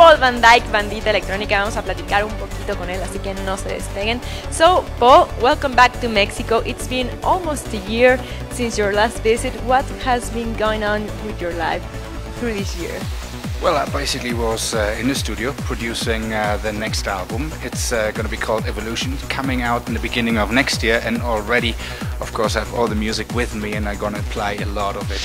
Paul van Dyk, Bandita Electrónica. Vamos a platicar un poquito con él, así que no se despeguen. So, Paul, welcome back to Mexico. It's been almost a year since your last visit. What has been going on with your life through this year? Well, I basically was in the studio producing the next album. It's going to be called Evolution, coming out in the beginning of next year, and already, of course, I have all the music with me and I'm going to play a lot of it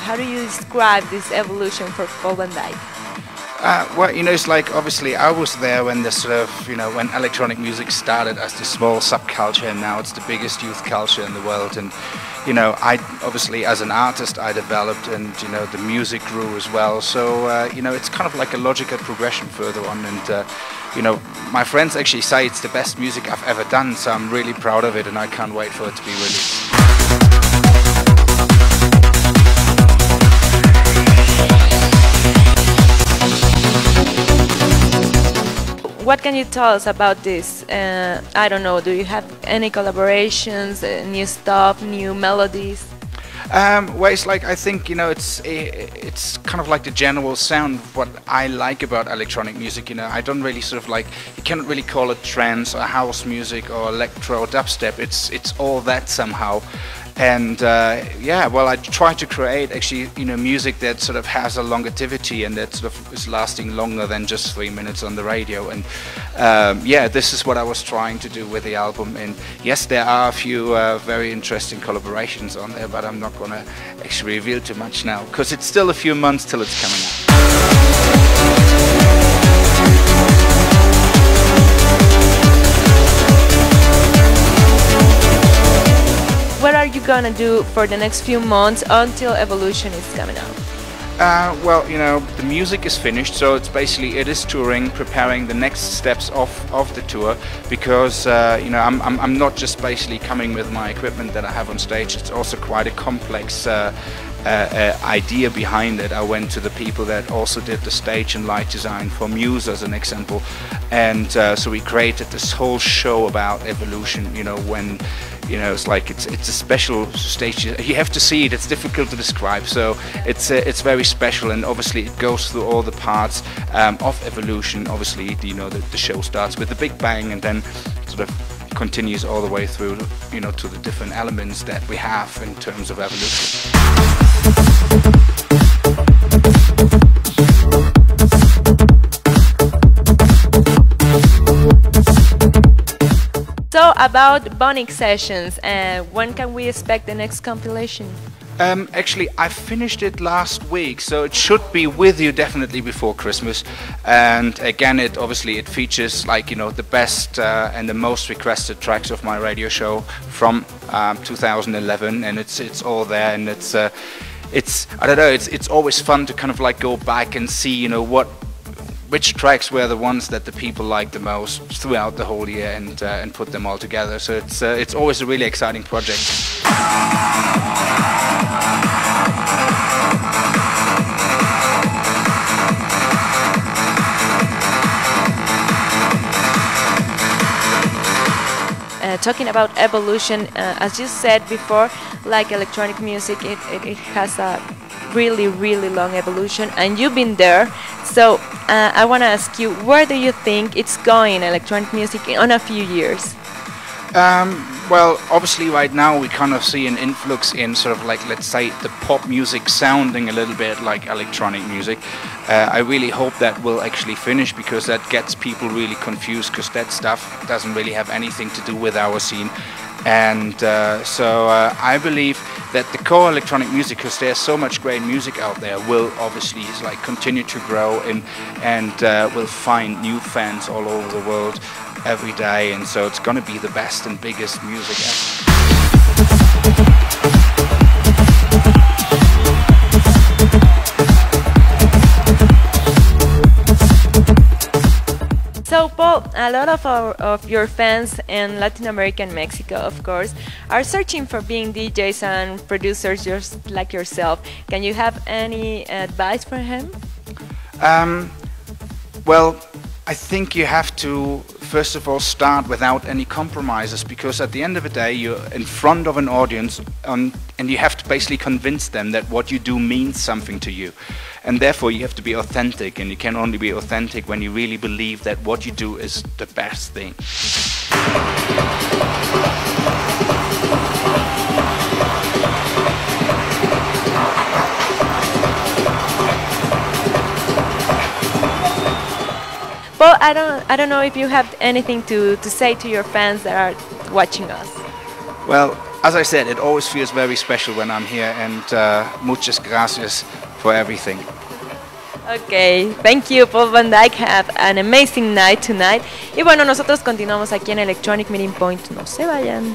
How do you describe this evolution for Paul van Dyk? Well, you know, it's like, obviously I was there when the sort of, you know, when electronic music started as this small subculture, and now it's the biggest youth culture in the world. And, you know, I obviously as an artist I developed, and, you know, the music grew as well. So, you know, it's kind of like a logical progression further on. And, you know, my friends actually say it's the best music I've ever done, so I'm really proud of it and I can't wait for it to be released. What can you tell us about this? I don't know, do you have any collaborations, new stuff, new melodies? Well, it's like, I think, you know, it's kind of like the general sound of what I like about electronic music. You know, I don't really sort of like, you can't really call it trance or house music or electro dubstep. It's all that somehow. And yeah, well, I try to create actually, you know, music that sort of has a longevity and that sort of is lasting longer than just 3 minutes on the radio. And yeah, this is what I was trying to do with the album. And yes, there are a few very interesting collaborations on there, but I'm not going to actually reveal too much now because it's still a few months till it's coming out. What are you gonna do for the next few months until Evolution is coming out? Well, you know, the music is finished, so it's basically, it is touring, preparing the next steps of the tour, because you know, I'm not just basically coming with my equipment that I have on stage. It's also quite a complex idea behind it. I went to the people that also did the stage and light design for Muse as an example, and so we created this whole show about Evolution. You know, when, you know, it's like it's a special stage. You have to see it. It's difficult to describe. So it's very special, and obviously it goes through all the parts of Evolution. Obviously, you know, the show starts with the Big Bang, and then sort of continues all the way through, you know, to the different elements that we have in terms of evolution. So about Bonic sessions, when can we expect the next compilation? Actually, I finished it last week, so it should be with you definitely before Christmas. And again, it obviously features, like, you know, the best and the most requested tracks of my radio show from 2011, and it's all there. And it's I don't know, it's always fun to kind of like go back and see, you know, which tracks were the ones that the people liked the most throughout the whole year, and put them all together. So it's always a really exciting project. Talking about Evolution, as you said before, like electronic music, it has a really long evolution, and you've been there. So I want to ask you, where do you think it's going, electronic music, in a few years? Well, obviously right now we kind of see an influx in sort of like, let's say, the pop music sounding a little bit like electronic music. I really hope that will actually finish, because that gets people really confused, because that stuff doesn't really have anything to do with our scene. And so I believe that the core electronic music, because there's so much great music out there, will obviously like continue to grow, and will find new fans all over the world every day. And so it's going to be the best and biggest music ever. So Paul, a lot of your fans in Latin America and Mexico, of course, are searching for being DJs and producers just like yourself. Can you have any advice for him? Well, I think you have to first of all start without any compromises, because at the end of the day you're in front of an audience and you have to basically convince them that what you do means something to you, and therefore you have to be authentic, and you can only be authentic when you really believe that what you do is the best thing. Paul, I don't know if you have anything to say to your fans that are watching us. Well, as I said, it always feels very special when I'm here, and muchas gracias for everything. Okay, thank you, Paul van Dyk. Have an amazing night tonight. Y bueno, nosotros continuamos aquí en Electronic Meeting Point. No se vayan.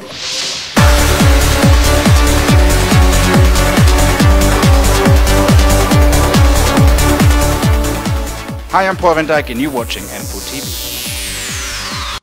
Hi, I'm Paul van Dyk and you're watching NPO TV.